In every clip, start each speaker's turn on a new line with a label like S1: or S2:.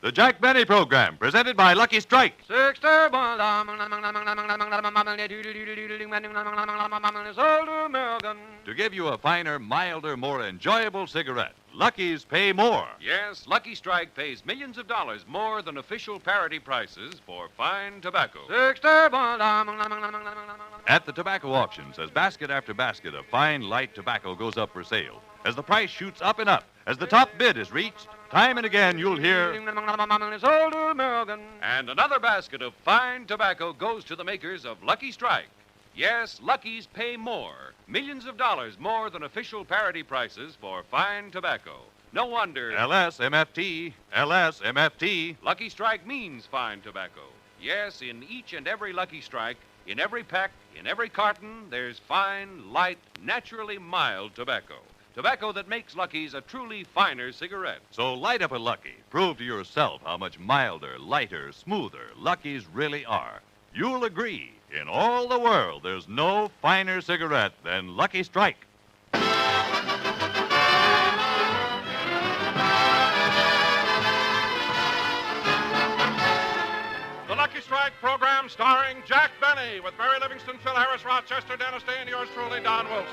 S1: The Jack Benny Program, presented by Lucky Strike.
S2: To
S1: give you a finer, milder, more enjoyable cigarette, Lucky's pay more.
S3: Yes, Lucky Strike pays millions of dollars more than official parity prices for fine tobacco.
S1: At the tobacco auctions, as basket after basket of fine, light tobacco goes up for sale, as the price shoots up and up, as the top bid is reached, time and again you'll hear...
S3: And another basket of fine tobacco goes to the makers of Lucky Strike. Yes, Lucky's pay more, millions of dollars more than official parity prices for fine tobacco. No wonder...
S1: LSMFT, LSMFT.
S3: Lucky Strike means fine tobacco. Yes, in each and every Lucky Strike, in every pack, in every carton, there's fine, light, naturally mild tobacco. Tobacco that makes Lucky's a truly finer cigarette.
S1: So light up a Lucky. Prove to yourself how much milder, lighter, smoother Lucky's really are. You'll agree, in all the world, there's no finer cigarette than Lucky Strike.
S2: The Lucky Strike program starring Jack Benny with Mary Livingston, Phil Harris, Rochester, Dennis Day, and yours truly, Don Wilson.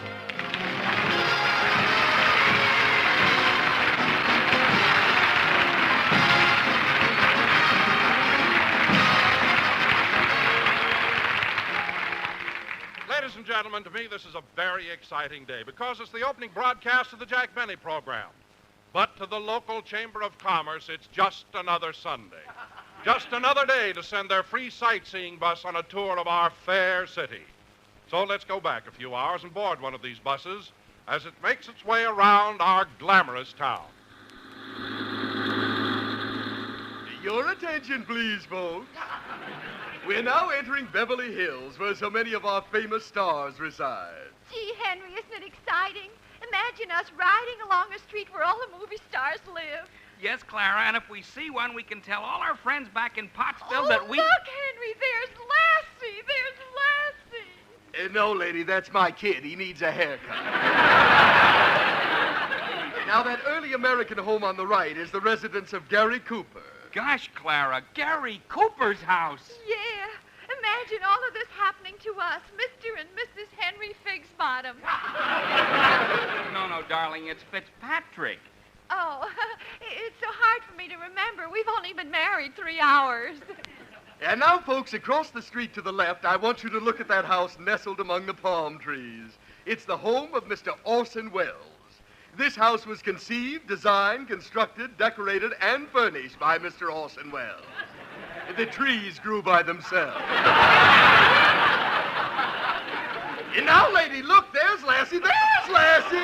S2: Ladies and gentlemen, to me, this is a very exciting day because it's the opening broadcast of the Jack Benny program. But to the local Chamber of Commerce, it's just another Sunday. Just another day to send their free sightseeing bus on a tour of our fair city. So let's go back a few hours and board one of these buses as it makes its way around our glamorous town.
S4: Your attention, please, folks. We're now entering Beverly Hills, where so many of our famous stars reside.
S5: Gee, Henry, isn't it exciting? Imagine us riding along a street where all the movie stars live.
S6: Yes, Clara, and if we see one, we can tell all our friends back in Pottsville
S5: Oh,
S6: that we...
S5: look, Henry, there's Lassie. There's Lassie.
S4: No, lady, that's my kid. He needs a haircut. Now, that early American home on the right is the residence of Gary Cooper.
S6: Gosh, Clara, Gary Cooper's house.
S5: Yeah. Imagine all of this happening to us, Mr. and Mrs. Henry Figsbottom.
S6: No, darling, it's Fitzpatrick.
S5: Oh, it's so hard for me to remember. We've only been married 3 hours.
S4: And now, folks, across the street to the left, I want you to look at that house nestled among the palm trees. It's the home of Mr. Orson Welles. This house was conceived, designed, constructed, decorated, and furnished by Mr. Orson Welles. The trees grew by themselves. And now, lady, look, there's Lassie. There's Lassie.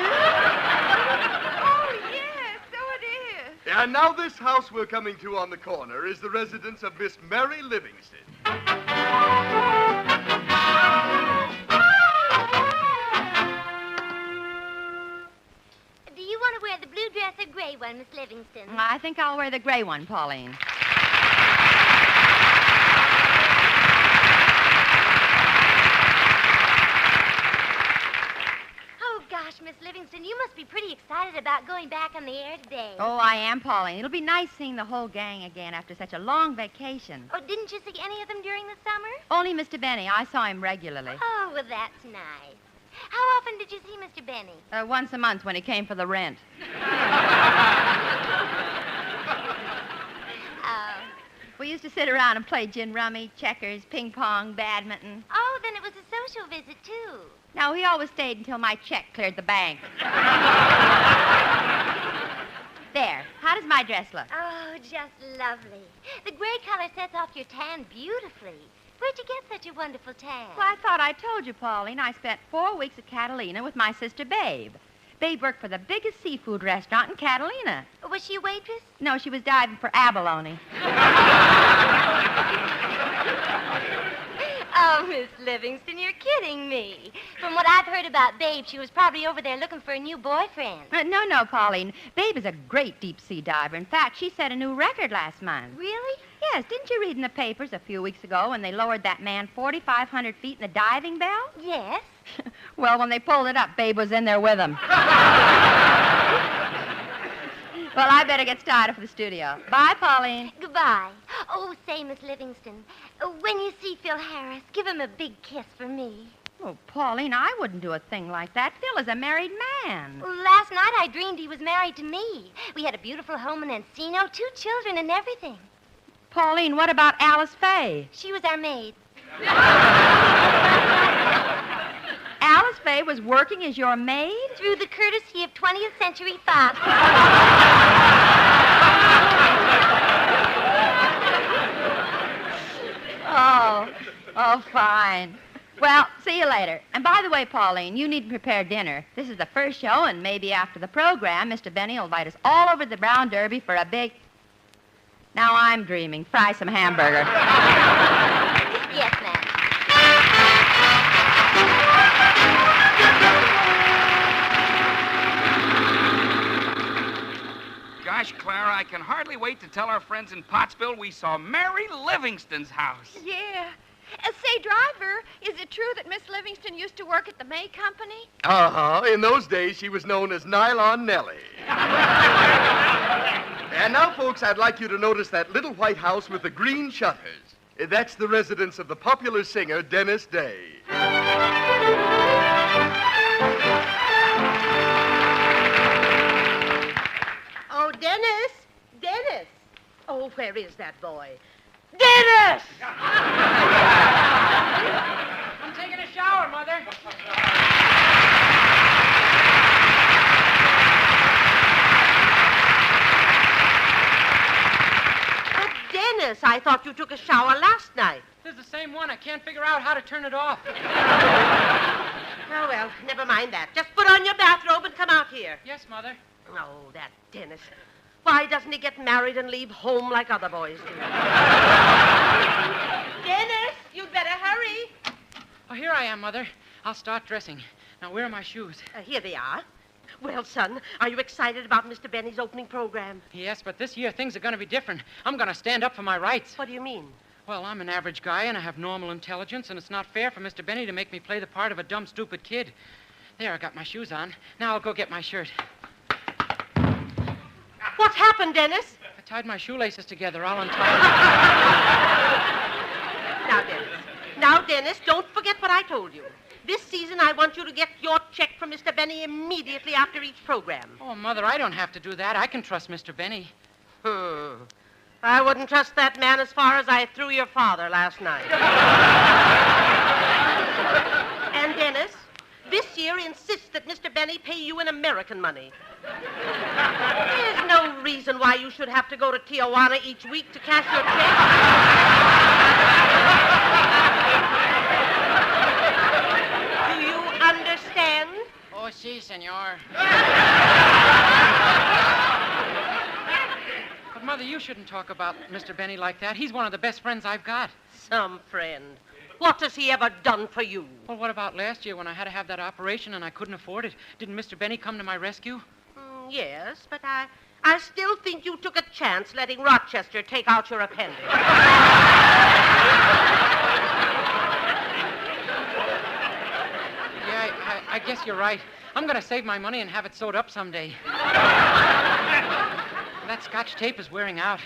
S5: Oh, yes, so it is.
S4: And now this house we're coming to on the corner is the residence of Miss Mary Livingston.
S7: Do you want to wear the blue dress or gray one, Miss Livingston?
S8: I think I'll wear the gray one, Pauline.
S7: Oh, gosh, Miss Livingston, you must be pretty excited about going back on the air today.
S8: Oh, I am, Pauline. It'll be nice seeing the whole gang again after such a long vacation.
S7: Oh, didn't you see any of them during the summer?
S8: Only Mr. Benny. I saw him regularly.
S7: Oh, well, that's nice. How often did you see Mr. Benny?
S8: Once a month when he came for the rent. We used to sit around and play gin rummy, checkers, ping pong, badminton.
S7: Oh, then it was a social visit, too.
S8: No, he always stayed until my check cleared the bank. There. How does my dress look?
S7: Oh, just lovely. The gray color sets off your tan beautifully. Where'd you get such a wonderful tan?
S8: Well, I thought I told you, Pauline. I spent 4 weeks at Catalina with my sister, Babe. Babe worked for the biggest seafood restaurant in Catalina.
S7: Was she a waitress?
S8: No, she was diving for abalone.
S7: Oh, Miss Livingston, you're kidding me. From what I've heard about Babe, she was probably over there looking for a new boyfriend.
S8: No, Pauline. Babe is a great deep-sea diver. In fact, she set a new record last month.
S7: Really?
S8: Yes, didn't you read in the papers a few weeks ago when they lowered that man 4,500 feet in the diving bell?
S7: Yes.
S8: Well, when they pulled it up, Babe was in there with him. Well, I better get started for the studio. Bye, Pauline.
S7: Goodbye. Oh, say, Miss Livingston, when you see Phil Harris, give him a big kiss for me.
S8: Oh, Pauline, I wouldn't do a thing like that. Phil is a married man.
S7: Well, last night I dreamed he was married to me. We had a beautiful home in Encino, 2 children and everything.
S8: Pauline, what about Alice Faye?
S7: She was our maid.
S8: Alice Faye was working as your maid?
S7: Through the courtesy of 20th Century Fox.
S8: Oh, fine. Well, see you later. And by the way, Pauline, you need to prepare dinner. This is the first show, and maybe after the program, Mr. Benny will invite us all over the Brown Derby for a big... Now I'm dreaming. Fry some hamburger.
S7: Yes, ma'am.
S6: Gosh, Clara, I can hardly wait to tell our friends in Pottsville we saw Mary Livingston's house.
S5: Yeah. Say, driver, is it true that Miss Livingston used to work at the May Company?
S4: Uh-huh. In those days, she was known as Nylon Nellie. And now, folks, I'd like you to notice that little white house with the green shutters. That's the residence of the popular singer, Dennis Day.
S9: Oh, Dennis! Dennis! Oh, where is that boy? Dennis!
S6: I'm taking a shower, Mother.
S9: But Dennis, I thought you took a shower last night.
S6: This is the same one. I can't figure out how to turn it off.
S9: Oh, well, never mind that. Just put on your bathrobe and come out here.
S6: Yes, Mother.
S9: Oh, that Dennis. Why doesn't he get married and leave home like other boys do? Dennis, you'd better hurry.
S6: Oh, here I am, Mother. I'll start dressing. Now, where are my shoes?
S9: Here they are. Well, son, are you excited about Mr. Benny's opening program?
S6: Yes, but this year things are going to be different. I'm going to stand up for my rights.
S9: What do you mean?
S6: Well, I'm an average guy, and I have normal intelligence, and it's not fair for Mr. Benny to make me play the part of a dumb, stupid kid. There, I got my shoes on. Now I'll go get my shirt.
S9: What's happened, Dennis?
S6: I tied my shoelaces together. I'll untie them.
S9: Now, Dennis, don't forget what I told you. This season, I want you to get your check from Mr. Benny immediately after each program.
S6: Oh, Mother, I don't have to do that. I can trust Mr. Benny.
S9: I wouldn't trust that man as far as I threw your father last night. And, Dennis, this year insist that Mr. Benny pay you in American money. There's no reason why you should have to go to Tijuana each week to cash your check. Do you understand?
S6: Oh, si, senor. But, Mother, you shouldn't talk about Mr. Benny like that. He's one of the best friends I've got.
S9: Some friend. What has he ever done for you?
S6: Well, what about last year when I had to have that operation and I couldn't afford it? Didn't Mr. Benny come to my rescue?
S9: Yes, but I still think you took a chance letting Rochester take out your appendix.
S6: Yeah, I guess you're right. I'm going to save my money and have it sewed up someday. That Scotch tape is wearing out.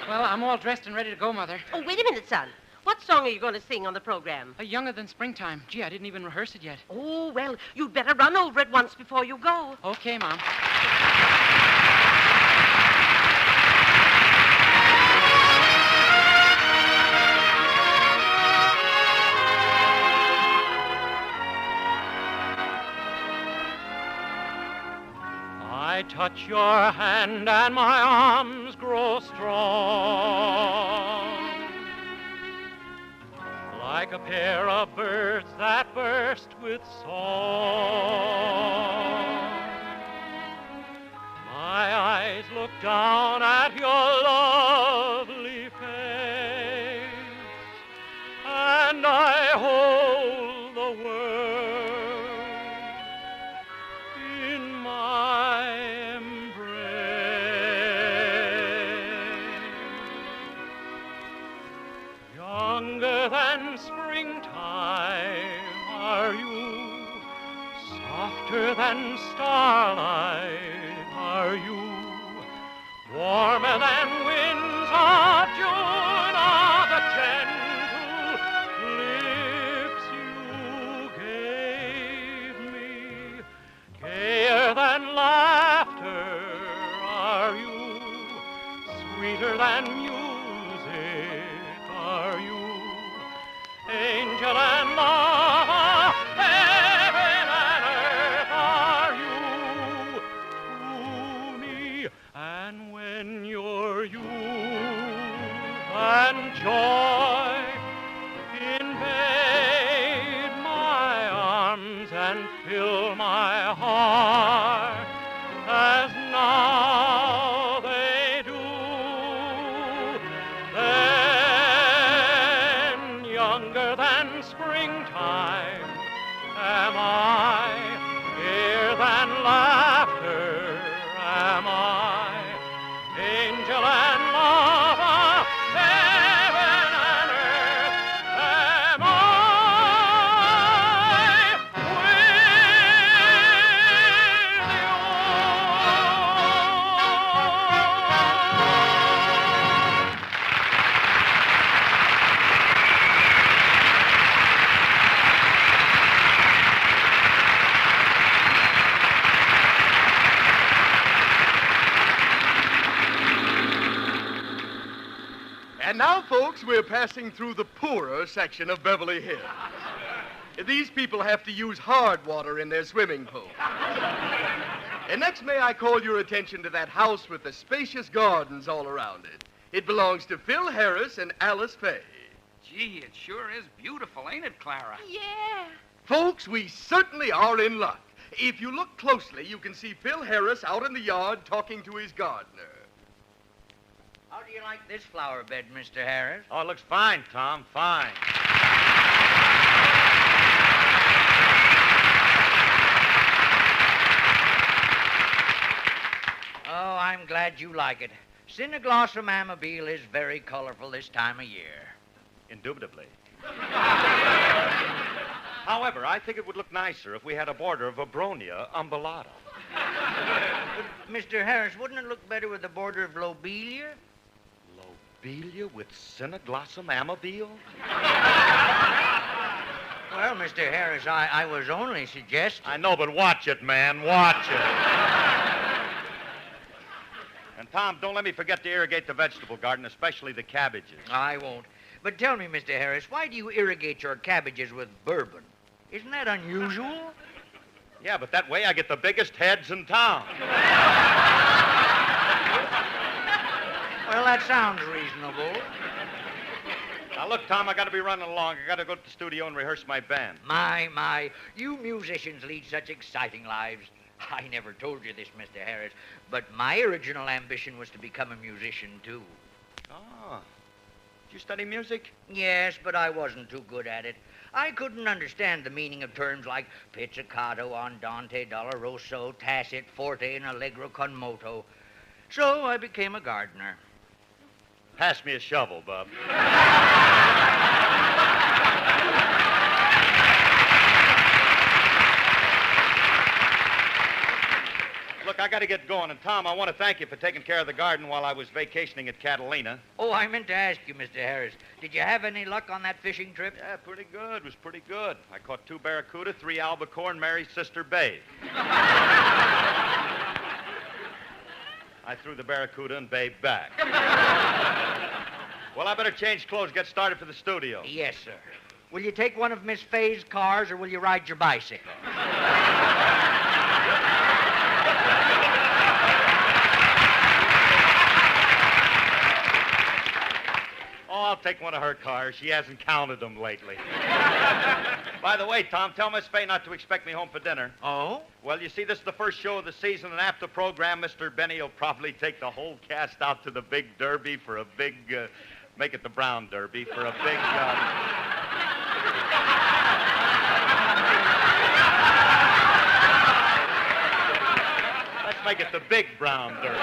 S6: Well, I'm all dressed and ready to go, Mother.
S9: Oh, wait a minute, son. What song are you going to sing on the program?
S6: Younger Than Springtime. Gee, I didn't even rehearse it yet.
S9: Oh, well, you'd better run over it once before you go.
S6: Okay, Mom.
S10: I touch your hand and my arms grow strong, like a pair of birds that burst with song. My eyes look down at your lovely face, and I hold the world in my embrace. Younger than springtime are you, softer than starlight are are you. Warmer than winds of June are the gentle lips you gave me. Gayer than laughter are you, sweeter than music are you. Angel and love, heaven and earth are you to me. And when your youth and joy invade my arms and fill my heart as now they do, then younger than springtime am I, gayer than laughter am I, angel and lover, heaven and earth am I with you.
S4: And now, folks, we're passing through the poorer section of Beverly Hills. These people have to use hard water in their swimming pool. And next, may I call your attention to that house with the spacious gardens all around it. It belongs to Phil Harris and Alice Faye.
S11: Gee, it sure is beautiful, ain't it, Clara?
S5: Yeah.
S4: Folks, we certainly are in luck. If you look closely, you can see Phil Harris out in the yard talking to his gardener.
S12: How do you like this flower bed, Mr. Harris?
S13: Oh, it looks fine, Tom, fine.
S12: Oh, I'm glad you like it. Cineglossum amabile is very colorful this time of year.
S13: Indubitably. However, I think it would look nicer if we had a border of Abronia umbellata.
S12: Mr. Harris, wouldn't it look better with a border of lobelia?
S13: Lobelia with Cineglossum amabile?
S12: Well, Mr. Harris, I was only suggesting...
S13: I know, but watch it, man. Watch it. And, Tom, don't let me forget to irrigate the vegetable garden, especially the cabbages.
S12: I won't. But tell me, Mr. Harris, why do you irrigate your cabbages with bourbon? Isn't that unusual?
S13: Yeah, but that way I get the biggest heads in town.
S12: Well, that sounds reasonable.
S13: Now, look, Tom, I got to be running along. I got to go to the studio and rehearse my band.
S12: My, you musicians lead such exciting lives. I never told you this, Mr. Harris, but my original ambition was to become a musician, too.
S13: Oh. Did you study music?
S12: Yes, but I wasn't too good at it. I couldn't understand the meaning of terms like pizzicato, andante, doloroso, tacit, forte, and allegro con moto. So I became a gardener.
S13: Pass me a shovel, Bub. Look, I got to get going. And, Tom, I want to thank you for taking care of the garden while I was vacationing at Catalina.
S12: Oh, I meant to ask you, Mr. Harris, did you have any luck on that fishing trip?
S13: Yeah, pretty good. It was pretty good. I caught 2 barracuda, 3 albacore, and Mary's sister, Babe. I threw the barracuda and Babe back. Well, I better change clothes, get started for the studio.
S12: Yes, sir. Will you take one of Miss Faye's cars, or will you ride your bicycle?
S13: Oh, I'll take one of her cars. She hasn't counted them lately. By the way, Tom, tell Miss Fay not to expect me home for dinner.
S12: Oh?
S13: Well, you see, this is the first show of the season, and after the program, Mr. Benny will probably take the whole cast out to the big derby for a big, make it the Brown Derby, for a big, let's make it the Big Brown Derby.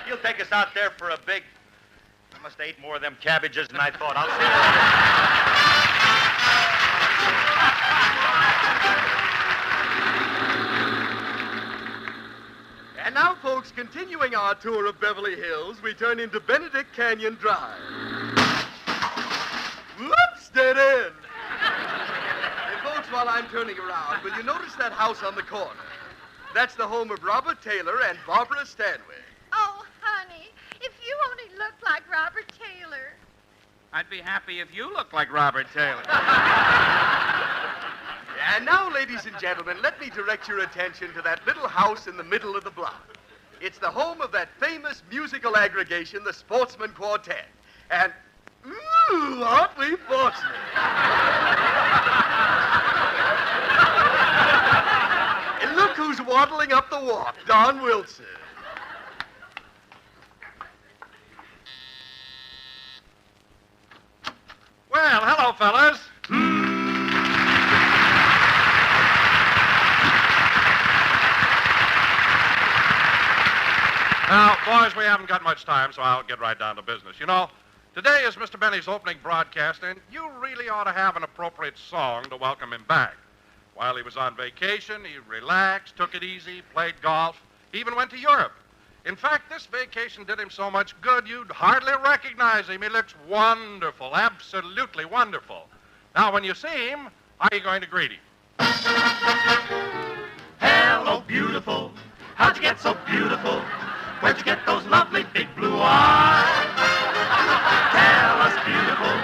S13: You'll take us out there for a big... I must have ate more of them cabbages than I thought. I'll see you later.
S4: And now, folks, continuing our tour of Beverly Hills, we turn into Benedict Canyon Drive. Whoops, dead end. Hey, folks, while I'm turning around, will you notice that house on the corner? That's the home of Robert Taylor and Barbara Stanwyck.
S5: Oh, honey, if you only looked like Robert Taylor.
S11: I'd be happy if you looked like Robert Taylor.
S4: And now, ladies and gentlemen, let me direct your attention to that little house in the middle of the block. It's the home of that famous musical aggregation, the Sportsman Quartet. And, ooh, aren't we fortunate? And look who's waddling up the walk, Don Wilson.
S2: Well, hello, fellas. Now, boys, we haven't got much time, so I'll get right down to business. You know, today is Mr. Benny's opening broadcast, and you really ought to have an appropriate song to welcome him back. While he was on vacation, he relaxed, took it easy, played golf, even went to Europe. In fact, this vacation did him so much good, you'd hardly recognize him. He looks wonderful, absolutely wonderful. Now, when you see him, how are you going to greet him?
S14: Hello, beautiful. How'd you get so beautiful? Where'd you get those lovely big blue eyes? Tell us, beautiful,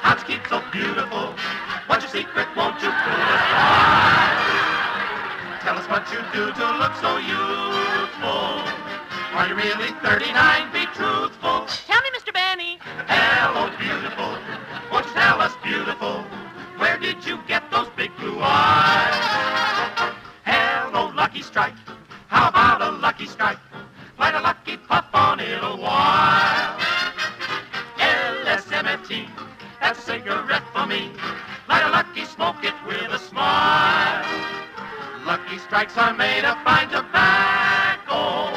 S14: how'd you keep so beautiful? What's your secret? Won't you prove us why? Tell us what you do to look so youthful. Are you really 39? Be truthful.
S9: Tell me, Mr. Benny.
S14: Hello, beautiful. Won't you tell us, beautiful, where did you get those big blue eyes? Hello, Lucky Strike. How about a Lucky Strike? Light a lucky puff on it a while. LSMFT, that's a cigarette for me. Light a lucky, smoke it with a smile. Lucky Strikes are made of fine tobacco.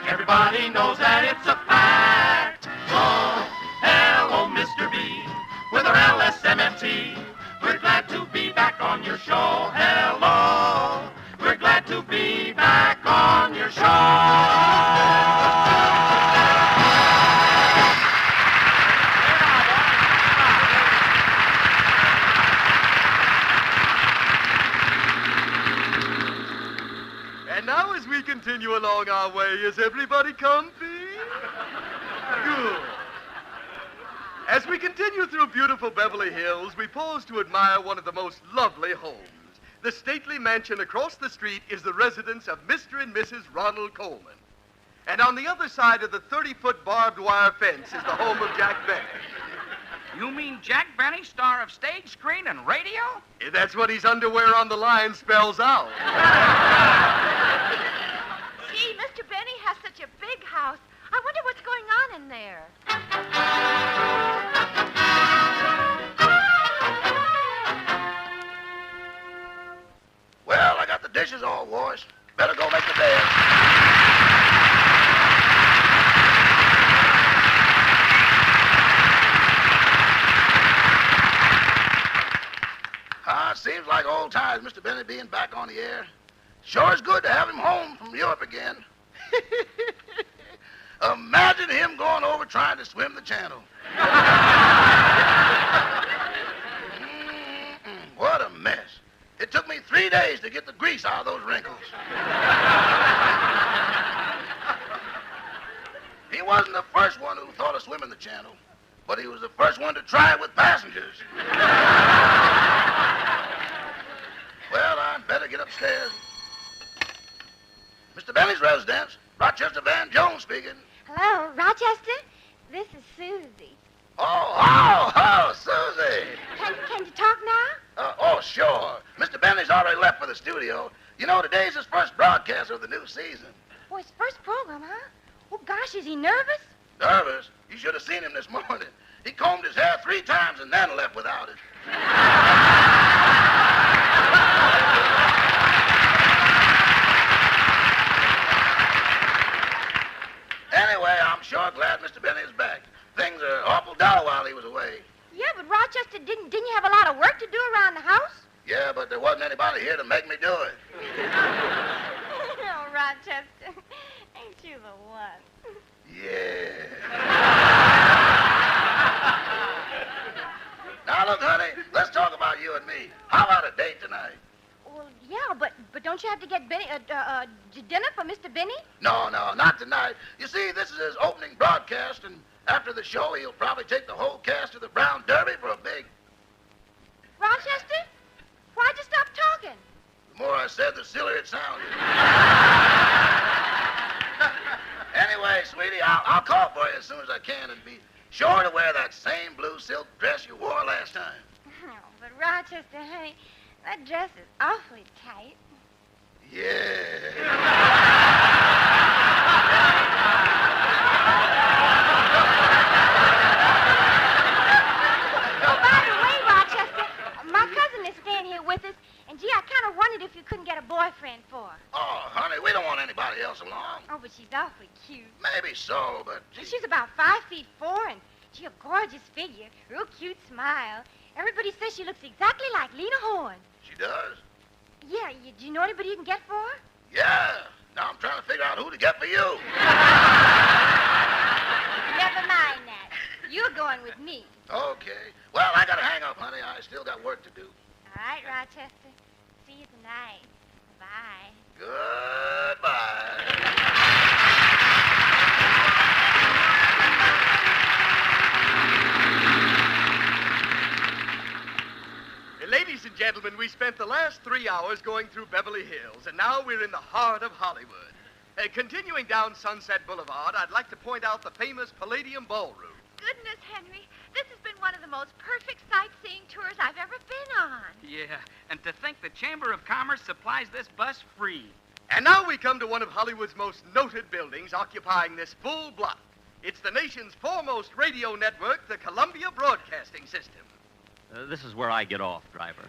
S14: Everybody knows that it's a fact. Oh, hello, Mr. B, with our LSMFT. We're glad to be back on your show. Hello, we're glad to be back on your show.
S4: And now, as we continue along our way, is everybody comfy? Good. As we continue through beautiful Beverly Hills, we pause to admire one of the most lovely homes. The stately mansion across the street is the residence of Mr. and Mrs. Ronald Coleman. And on the other side of the 30-foot barbed wire fence is the home of Jack Benny.
S11: You mean Jack Benny, star of stage, screen, and radio?
S4: That's what his underwear on the line spells out.
S5: Gee, Mr. Benny has such a big house. I wonder what's going on in there.
S15: Well, I got the dishes all washed. Better go make the bed. Seems like old times, Mr. Benny being back on the air. Sure is good to have him home from Europe again. Imagine him going over trying to swim the channel. What a mess. It took me 3 days to get the grease out of those wrinkles. He wasn't the first one who thought of swimming the channel, but he was the first one to try it with passengers. Well, I'd better get upstairs. Mr. Benny's residence, Rochester Van Jones speaking.
S7: Hello, Rochester. This is Susie.
S15: Oh, Susie.
S7: Can you talk now?
S15: Oh, sure. Mr. Benny's already left for the studio. You know, today's his first broadcast of the new season.
S7: Oh, his first program, huh? Oh, gosh, is he nervous?
S15: Nervous? You should have seen him this morning. He combed his hair 3 times and then left without it. Anyway, I'm sure glad Mr. Benny is back. Things are awful dull while he was away.
S7: Yeah, but Rochester, didn't you have a lot of work to do around the house?
S15: Yeah, but there wasn't anybody here to make me do it.
S7: Oh, Rochester. you the one.
S15: Yeah. Now, look, honey, let's talk about you and me. How about a date tonight?
S7: Well, yeah, but don't you have to get Benny dinner for Mr. Benny?
S15: No, not tonight. You see, this is his opening broadcast, and after the show, he'll probably take the whole cast to the Brown Derby for a big...
S7: Rochester? Why'd you stop talking?
S15: The more I said, the sillier it sounded. Anyway, sweetie, I'll call for you as soon as I can, and be sure to wear that same blue silk dress you wore last time.
S7: Oh, but Rochester, honey, that dress is awfully tight. Oh, by the way, Rochester, my cousin is staying here with us, and gee, I kind of wondered if you couldn't get a boyfriend for her.
S15: Oh, honey, we don't want anybody else along.
S7: Oh, but she's awfully cute.
S15: Maybe so, but...
S7: She's about 5'4", and she a gorgeous figure, real cute smile. Everybody says she looks exactly like Lena Horne.
S15: She does?
S7: Yeah, do you know anybody you can get for her?
S15: Yeah. Now I'm trying to figure out who to get for you.
S7: Never mind that. You're going with me.
S15: Okay. Well, I gotta hang up, honey. I still got work to do.
S7: All right, Rochester. See you tonight. Bye.
S15: Goodbye.
S4: Ladies and gentlemen, we spent the last 3 hours going through Beverly Hills, and now we're in the heart of Hollywood. Continuing down Sunset Boulevard, I'd like to point out the famous Palladium Ballroom.
S5: Goodness, Henry, this has been one of the most perfect sightseeing tours I've ever been on.
S11: Yeah, and to think the Chamber of Commerce supplies this bus free.
S4: And now we come to one of Hollywood's most noted buildings occupying this full block. It's the nation's foremost radio network, the Columbia Broadcasting System.
S10: This is where I get off, driver.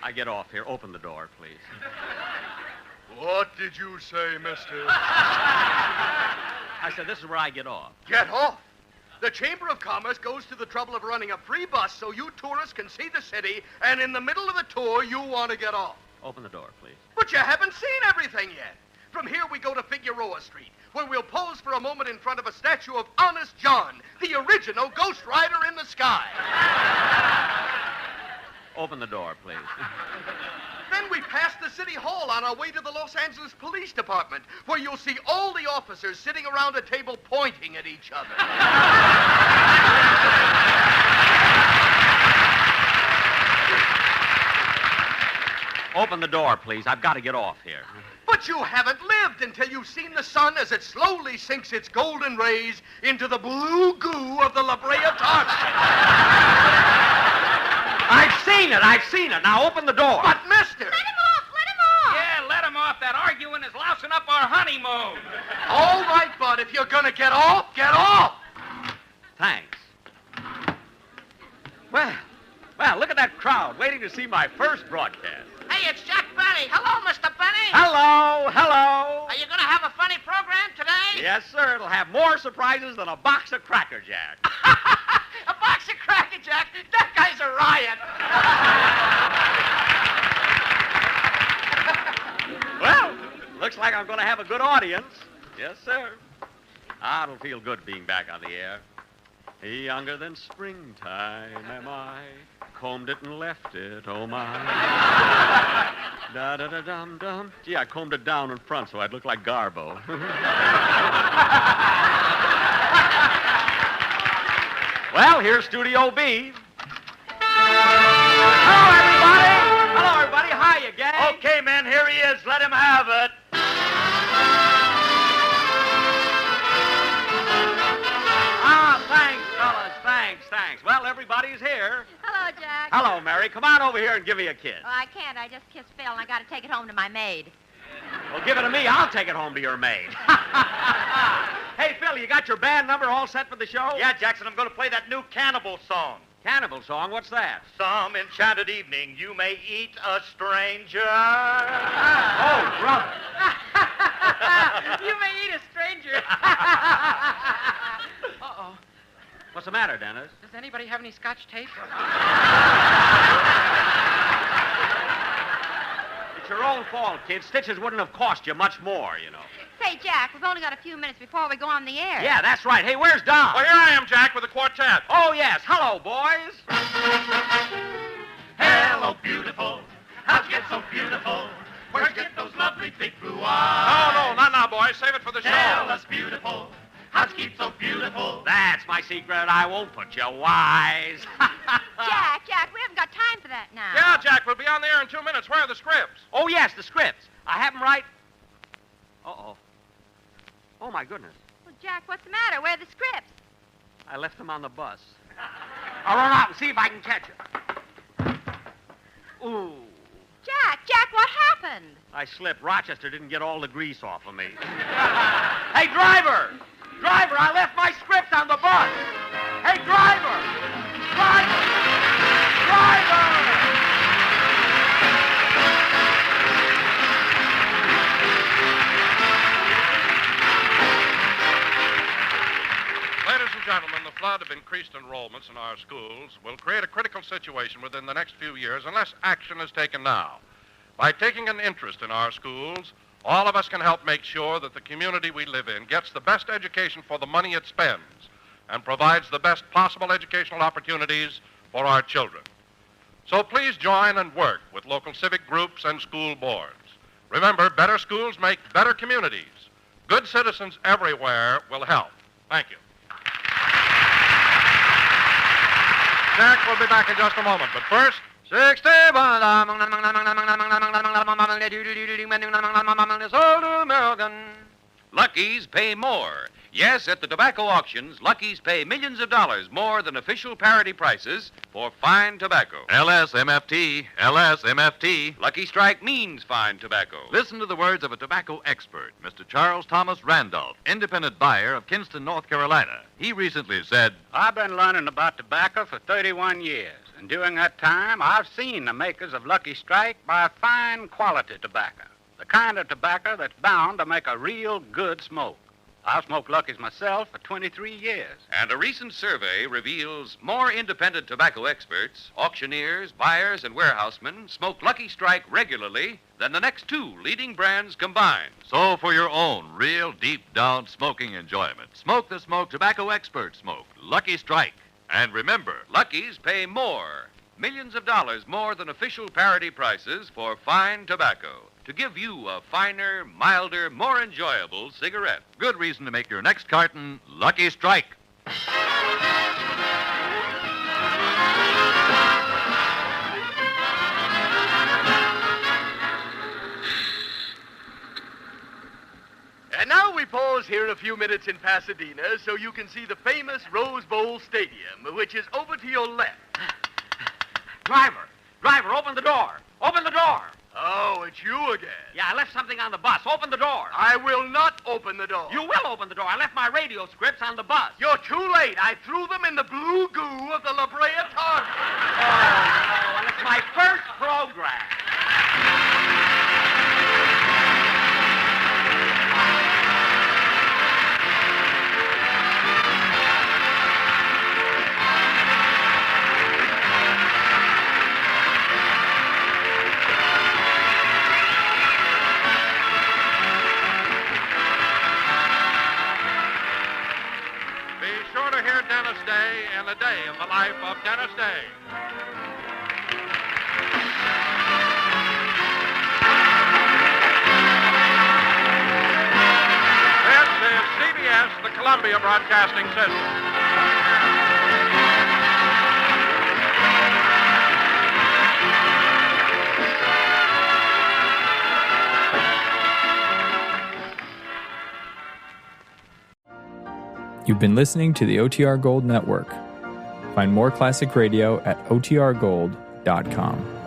S10: I get off here. Open the door, please.
S4: What did you say, mister?
S10: I said this is where I get off.
S4: Get off? The Chamber of Commerce goes to the trouble of running a free bus so you tourists can see the city, and in the middle of the tour, you want to get off.
S10: Open the door, please.
S4: But you haven't seen everything yet. From here, we go to Figueroa Street, where we'll pose for a moment in front of a statue of Honest John, the original Ghost Rider in the sky.
S10: Open the door, please.
S4: Then we pass the City Hall on our way to the Los Angeles Police Department, where you'll see all the officers sitting around a table pointing at each other.
S10: Open the door, please. I've got to get off here.
S4: But you haven't lived until you've seen the sun as it slowly sinks its golden rays into the blue goo of the La Brea Tar Pit.
S10: I've seen it. Now open the door.
S4: But, mister!
S7: Let him off!
S11: Yeah, let him off. That arguing is lousing up our honeymoon.
S4: All right, Bud, if you're gonna get off, get off!
S10: Thanks. Well, look at that crowd waiting to see my first broadcast.
S9: Hey, it's Jack Benny. Hello, Mr. Benny.
S10: Hello.
S9: Are you going to have a funny program today?
S10: Yes, sir. It'll have more surprises than a box of Cracker Jack.
S9: A box of Cracker Jack? That guy's a riot.
S10: Well, looks like I'm going to have a good audience. Yes, sir. It'll feel good being back on the air. Younger than springtime am I. Combed it and left it, oh my. Da-da-da-dum-dum. Gee, I combed it down in front so I'd look like Garbo. Well, here's Studio B. Hello, everybody. Hiya, gang.
S13: Okay, men, here he is. Let him have it.
S10: Thanks, fellas. Thanks. Well, everybody's here.
S8: Hello, Jack.
S10: Hello, Mary. Come on over here and give me a kiss.
S8: Oh, I can't. I just kissed Phil, and I got to take it home to my maid.
S10: Well, give it to me. I'll take it home to your maid. Hey, Phil, you got your band number all set for the show?
S13: Yeah, Jackson, I'm going to play that new Cannibal song.
S10: Cannibal song? What's that?
S13: Some enchanted evening, you may eat a stranger.
S10: Oh, brother.
S6: You may eat a stranger. Uh-oh.
S10: What's the matter, Dennis?
S6: Does anybody have any Scotch tape?
S10: It's your own fault, kid. Stitches wouldn't have cost you much more, you know.
S8: Say, Jack, we've only got a few minutes before we go on the air.
S10: Yeah, that's right. Hey, where's Don?
S2: Well, here I am, Jack, with the quartet.
S10: Oh, yes. Hello, boys.
S14: Hello, beautiful. How'd you get so beautiful? Where'd you get those lovely big blue eyes?
S2: No, not now, boys. Save it for the show.
S14: Tell us, beautiful. How'd you keep so beautiful?
S10: That's my secret. I won't put you wise.
S8: Jack, we haven't got time for that now.
S2: Yeah, Jack, we'll be on the air in 2 minutes. Where are the scripts?
S10: Oh, yes, the scripts. I have them right. Uh-oh. Oh, my goodness.
S8: Well, Jack, what's the matter? Where are the scripts?
S10: I left them on the bus. I'll run out and see if I can catch it. Ooh.
S8: Jack, what happened?
S10: I slipped. Rochester didn't get all the grease off of me. Hey, driver! Driver, I left my scripts on the bus! Hey, driver! Driver!
S2: Ladies and gentlemen, the flood of increased enrollments in our schools will create a critical situation within the next few years unless action is taken now. By taking an interest in our schools, all of us can help make sure that the community we live in gets the best education for the money it spends and provides the best possible educational opportunities for our children. So please join and work with local civic groups and school boards. Remember, better schools make better communities. Good citizens everywhere will help. Thank you. Jack will be back in just a moment, but first, 61.
S3: Lucky's pay more. Yes, at the tobacco auctions, Lucky's pay millions of dollars more than official parity prices for fine tobacco.
S1: LSMFT, LSMFT.
S3: Lucky Strike means fine tobacco.
S1: Listen to the words of a tobacco expert, Mr. Charles Thomas Randolph, independent buyer of Kinston, North Carolina. He recently said,
S16: I've been learning about tobacco for 31 years, and during that time, I've seen the makers of Lucky Strike buy fine quality tobacco, the kind of tobacco that's bound to make a real good smoke. I've smoked Lucky's myself for 23 years.
S3: And a recent survey reveals more independent tobacco experts, auctioneers, buyers, and warehousemen smoke Lucky Strike regularly than the next two leading brands combined.
S1: so for your own real deep-down smoking enjoyment, smoke the smoke tobacco expert smoke, Lucky Strike.
S3: And remember, Lucky's pay more, millions of dollars more than official parity prices for fine tobacco, to give you a finer, milder, more enjoyable cigarette.
S1: Good reason to make your next carton Lucky Strike.
S4: And now we pause here a few minutes in Pasadena so you can see the famous Rose Bowl Stadium, which is over to your left.
S10: Driver, open the door. Open the door.
S4: Oh, it's you again.
S10: Yeah, I left something on the bus. Open the door.
S4: I will not open the door.
S10: You will open the door. I left my radio scripts on the bus.
S4: You're too late. I threw them in the blue goo of the La Brea Target.
S10: Oh, and it's my first program.
S2: Be sure to hear Dennis Day and a day in the life of Dennis Day. This is CBS, the Columbia Broadcasting System.
S17: You've been listening to the OTR Gold Network. Find more classic radio at otrgold.com.